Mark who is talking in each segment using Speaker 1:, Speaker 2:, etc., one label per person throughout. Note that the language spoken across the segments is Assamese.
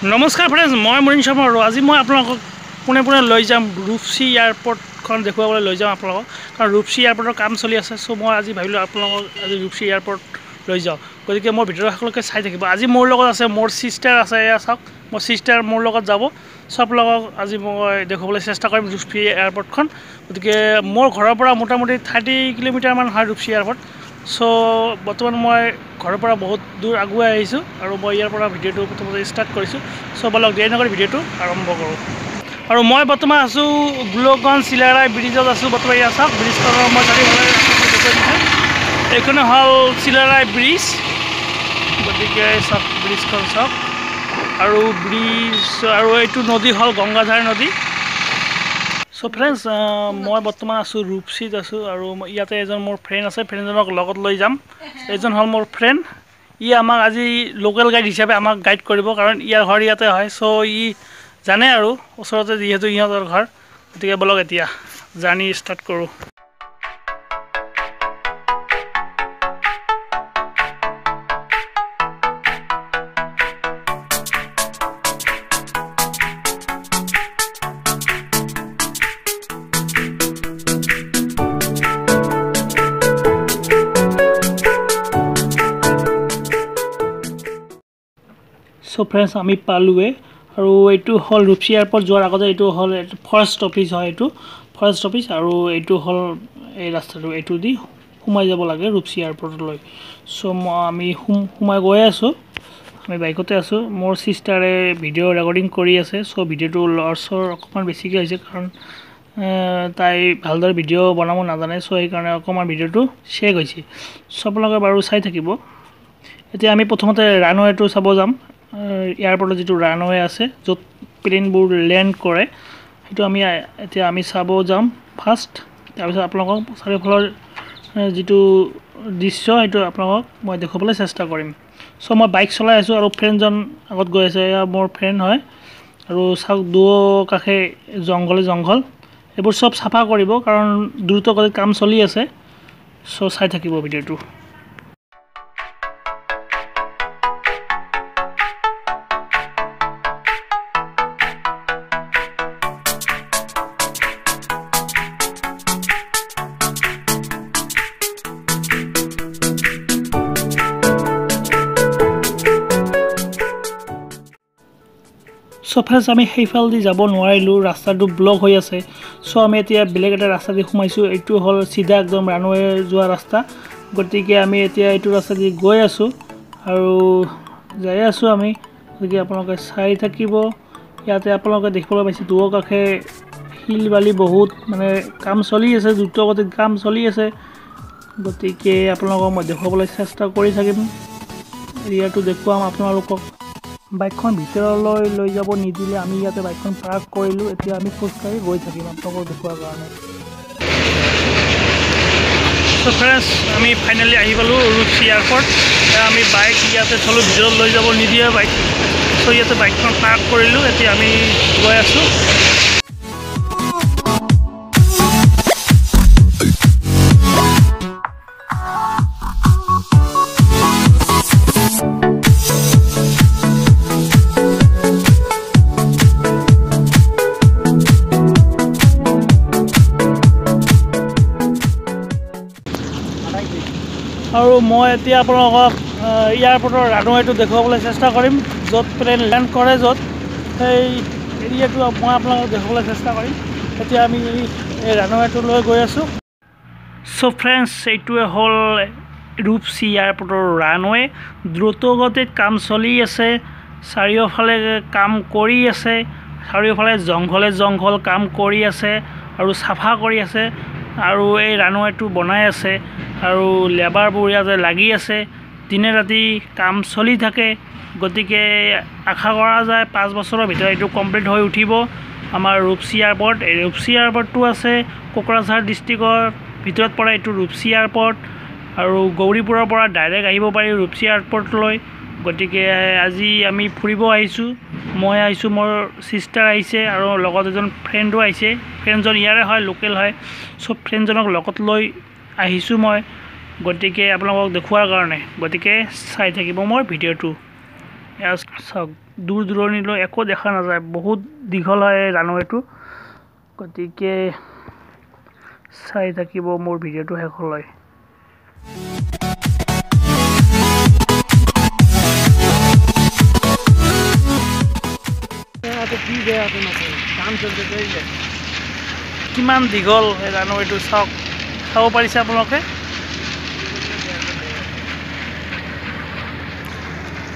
Speaker 1: নমস্কাৰ ফ্ৰেণ্ডছ, মই মৰিন শৰ্মা আৰু আজি মই আপোনালোকক পোনে লৈ যাম ৰূপসী এয়াৰপৰ্টখন দেখুৱাবলৈ লৈ যাম আপোনালোকক। কাৰণ ৰূপসী এয়াৰপৰ্টৰ কাম চলি আছে, চ' মই আজি ভাবিলোঁ আপোনালোকক আজি ৰূপসী এয়াৰপৰ্ট লৈ যাওঁ। গতিকে মই ভিডিঅ' সকলোকে চাই থাকিব। আজি মোৰ লগত আছে, মোৰ ছিষ্টাৰ আছে, এয়া চাওক মোৰ ছিষ্টাৰ মোৰ লগত যাব। চ' আপোনালোকক আজি মই দেখুৱাবলৈ চেষ্টা কৰিম ৰূপসী এয়াৰপৰ্টখন। গতিকে মোৰ ঘৰৰ পৰা মোটামুটি 30 কিলোমিটাৰমান হয় ৰূপসী এয়াৰপৰ্ট। চ' বৰ্তমান মই ঘৰৰ পৰা বহুত দূৰ আগুৱাই আহিছোঁ আৰু মই ইয়াৰ পৰা ভিডিঅ'টো প্ৰথমতে ষ্টাৰ্ট কৰিছোঁ। চ' বলক দেৰি নকৰি ভিডিঅ'টো আৰম্ভ কৰোঁ। আৰু মই বৰ্তমান আছোঁ গোলকগঞ্জ চিলাৰাই ব্ৰিজত আছোঁ। বৰ্তমান ইয়াত চাওক ব্ৰিজখনৰ মই চাৰিওফালে দেখুৱাই দিছোঁ। এইখনে হ'ল চিলাৰাই ব্ৰিজ। গতিকে চাওক ব্ৰিজখন চাওক আৰু এইটো নদী হ'ল গংগাধাৰ নদী। চ' ফ্ৰেণ্ডছ, মই বৰ্তমান আছোঁ ৰূপসীত আছোঁ আৰু ইয়াতে এজন মোৰ ফ্ৰেণ্ড আছে, ফ্ৰেণ্ডজনক লগত লৈ যাম। এইজন হ'ল মোৰ ফ্ৰেণ্ড। ই আমাক আজি লোকেল গাইড হিচাপে আমাক গাইড কৰিব, কাৰণ ইয়াৰ ঘৰ ইয়াতে হয়। চ' ই জানে আৰু ওচৰতে যিহেতু ইহঁতৰ ঘৰ। গতিকে বলক এতিয়া জাৰ্ণি ষ্টাৰ্ট কৰোঁ। চ' ফ্ৰেণ্ডছ, আমি পালোৱে আৰু এইটো হ'ল ৰূপসী এয়াৰপৰ্ট যোৱাৰ আগতে এইটো হ'ল ফৰেষ্ট অফিচ হয়। এইটো ফৰেষ্ট অফিচ আৰু এইটো হ'ল এই ৰাস্তাটো, এইটো দি সোমাই যাব লাগে ৰূপসী এয়াৰপৰ্টলৈ। চ' আমি সোমাই গৈ আছোঁ, আমি বাইকতে আছোঁ। মোৰ ছিষ্টাৰে ভিডিঅ' ৰেকৰ্ডিং কৰি আছে। চ' ভিডিঅ'টো লৰচৰ অকণমান বেছিকৈ হৈছে, কাৰণ তাই ভালদৰে ভিডিঅ' বনাব নাজানে। চ' সেইকাৰণে অকণমান ভিডিঅ'টো শেক হৈছে। চ' আপোনালোকে বাৰু চাই থাকিব। এতিয়া আমি প্ৰথমতে ৰানৱেটো চাব যাম। এয়াৰপৰ্টত যিটো ৰানৱে আছে, য'ত প্লেইনবোৰ লেণ্ড কৰে, সেইটো এতিয়া আমি চাব যাম ফাৰ্ষ্ট। তাৰপিছত আপোনালোকক চাৰিওফালৰ যিটো দৃশ্য সেইটো আপোনালোকক মই দেখুৱাবলৈ চেষ্টা কৰিম। চ' মই বাইক চলাই আছোঁ আৰু ফ্ৰেণ্ডজন আগত গৈ আছে। এয়া মোৰ ফ্ৰেণ্ড হয়। আৰু চাওক দুয়োকাষে জংঘল এইবোৰ চব চাফা কৰিব, কাৰণ দ্ৰুতগতিত কাম চলি আছে। চ' চাই থাকিব ভিডিঅ'টো। চ' ফ্ৰেণ্ডছ, আমি সেইফালেদি যাব নোৱাৰিলোঁ, ৰাস্তাটো ব্লক হৈ আছে। চ' আমি এতিয়া বেলেগ এটা ৰাস্তা দি সোমাইছোঁ। এইটো হ'ল চিধা একদম ৰানৱে যোৱা ৰাস্তা। গতিকে আমি এতিয়া এইটো ৰাস্তা দি গৈ আছোঁ আৰু যাই আছোঁ আমি। গতিকে আপোনালোকে চাই থাকিব। ইয়াতে আপোনালোকে দেখিবলৈ পাইছে দুয়োকাষে শিল বালি বহুত, মানে কাম চলি আছে, দ্ৰুতগতিত কাম চলি আছে। গতিকে আপোনালোকক মই দেখুৱাবলৈ চেষ্টা কৰি থাকিম। এৰিয়াটো দেখুৱাম আপোনালোকক। বাইকখন ভিতৰলৈ লৈ যাব নিদিলে আমি ইয়াতে বাইকখন পাৰ্ক কৰিলোঁ। এতিয়া আমি খোজকাঢ়ি গৈ থাকিম আপোনালোকক দেখুৱাৰ কাৰণে। চ' ফ্ৰেণ্ডছ, আমি ফাইনেলি আহি পালোঁ ৰূপসী এয়াৰপৰ্ট। আমি বাইক ইয়াতে থলোঁ, ভিতৰত লৈ যাব নিদিয়ে বাইক। চ' ইয়াতে বাইকখন পাৰ্ক কৰিলোঁ। এতিয়া আমি গৈ আছোঁ। আৰু মই এতিয়া আপোনালোকক এয়াৰপৰ্টৰ ৰানৱেটো দেখুৱাবলৈ চেষ্টা কৰিম, য'ত প্লেন লেণ্ড কৰে, য'ত সেই এৰিয়াটো মই আপোনালোকক দেখুৱাবলৈ চেষ্টা কৰিম। এতিয়া আমি এই ৰানৱেটোলৈ গৈ আছোঁ। চ' ফ্ৰেণ্ডছ, এইটোৱে হ'ল ৰূপসী এয়াৰপৰ্টৰ ৰানৱে। দ্ৰুতগতিত কাম চলি আছে, চাৰিওফালে কাম কৰি আছে, চাৰিওফালে জংঘল কাম কৰি আছে আৰু চাফা কৰি আছে। আৰু এই ৰানৱেটো বনাই আছে আৰু লেবাৰবোৰ ইয়াতে লাগি আছে। দিনে ৰাতি কাম চলি থাকে। গতিকে আশা কৰা যায় 5 বছৰৰ ভিতৰত এইটো কমপ্লিট হৈ উঠিব আমাৰ ৰূপসী এয়াৰপৰ্ট। এই ৰূপসী এয়াৰপৰ্টটো আছে কোকৰাঝাৰ ডিষ্ট্ৰিক্টৰ ভিতৰত পৰে এইটো ৰূপসী এয়াৰপৰ্ট। আৰু গৌৰীপুৰৰ পৰা ডাইৰেক্ট আহিব পাৰি ৰূপসী এয়াৰপৰ্টলৈ। গতিকে আজি আমি ফুৰিব আহিছোঁ। মই আহিছোঁ, মোৰ ছিষ্টাৰ আহিছে আৰু লগত এজন ফ্ৰেণ্ডো আহিছে। ফ্ৰেণ্ডজন ইয়াৰে হয়, লোকেল হয়। চ' ফ্ৰেণ্ডজনক লগত লৈ আহিছোঁ মই, গতিকে আপোনালোকক দেখুৱাৰ কাৰণে। গতিকে চাই থাকিব মোৰ ভিডিঅ'টো। ইয়াৰ চাওক দূৰ দূৰণিলৈ একো দেখা নাযায়, বহুত দীঘল হয় ৰানৱেটো। গতিকে চাই থাকিব মোৰ ভিডিঅ'টো শেষলৈ। কিমান দীঘল এই ৰানৱেটো চাওক, চাব পাৰিছে আপোনালোকে।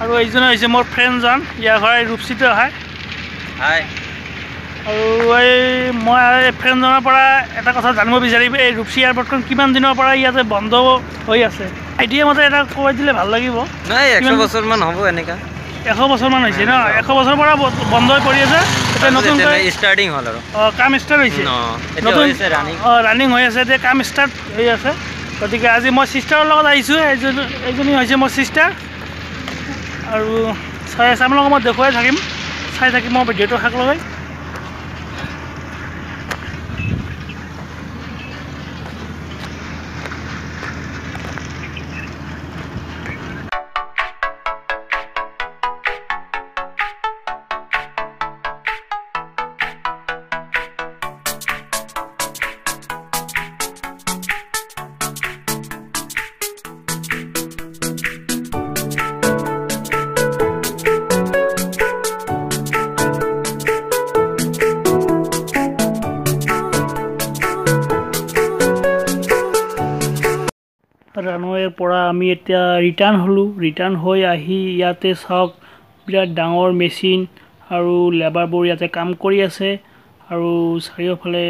Speaker 1: আৰু এইজনে হৈছে মোৰ ফ্ৰেণ্ডজন, ইয়াৰ ঘৰ ৰূপসীতে হয়। আৰু এই মই এই ফ্ৰেণ্ডজনৰ পৰা এটা কথা জানিব বিচাৰিম, এই ৰূপসী এয়াৰপৰ্টখন কিমান দিনৰ পৰা ইয়াতে বন্ধ হৈ আছে? আইডিয়া মতে এটা কৈ দিলে ভাল লাগিব।
Speaker 2: 100 বছৰমান হ'ব এনেকা।
Speaker 1: 100 বছৰমান হৈছে ন? 100 বছৰৰ পৰা বন্ধ হৈ পৰি আছে। এতিয়া নতুনকৈ
Speaker 2: ষ্টাৰ্টিং হ'ল আৰু
Speaker 1: কাম ষ্টাৰ্ট হৈছে, নতুন ৰানিং হৈ আছে, এতিয়া কাম ষ্টাৰ্ট হৈ আছে। গতিকে আজি মই ছিষ্টাৰৰ লগত আহিছোঁ, এইজনী হৈছে মোৰ ছিষ্টাৰ। আৰু চাই আছে আপোনালোকক মই দেখুৱাই থাকিম, চাই থাকিম মই ভিডিঅ'টো শেষলৈ। ৰানৱেৰ পৰা আমি এতিয়া ৰিটাৰ্ণ হ'লোঁ। ৰিটাৰ্ণ হৈ আহি ইয়াতে চাওক বিৰাট ডাঙৰ মেচিন আৰু লেবাৰবোৰ ইয়াতে কাম কৰি আছে। আৰু চাৰিওফালে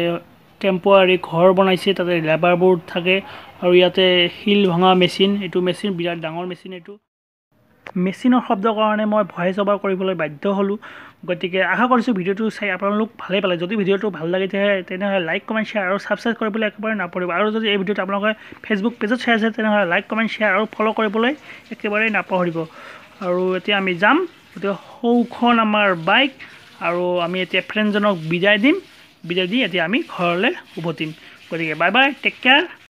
Speaker 1: টেম্পৰাৰী ঘৰ বনাইছে, তাতে লেবাৰবোৰ থাকে। আৰু ইয়াতে শিল ভঙা মেচিন, এইটো মেচিন বিৰাট ডাঙৰ মেচিন। এইটো মেচিনৰ শব্দৰ কাৰণে মই ভইচ অভাৰ কৰিবলৈ বাধ্য হ'লোঁ। গতিকে আশা কৰিছোঁ ভিডিঅ'টো চাই আপোনালোক ভালেই পালে। যদি ভিডিঅ'টো ভাল লাগে তেনেহ'লে লাইক কমেণ্ট শ্বেয়াৰ আৰু ছাবস্ক্ৰাইব কৰিবলৈ একেবাৰে নাপাহৰিব। আৰু যদি এই ভিডিঅ'টো আপোনালোকে ফেচবুক পেজত চাই আছে তেনেহ'লে লাইক কমেণ্ট শ্বেয়াৰ আৰু ফ'ল' কৰিবলৈ একেবাৰেই নাপাহৰিব। আৰু এতিয়া আমি যাম, গতিকে সৌখন আমাৰ বাইক, আৰু আমি এতিয়া ফ্ৰেণ্ডজনক বিদায় দিম। বিদায় দি এতিয়া আমি ঘৰলৈ উভতিম। গতিকে বাই বাই, টেক কেয়াৰ।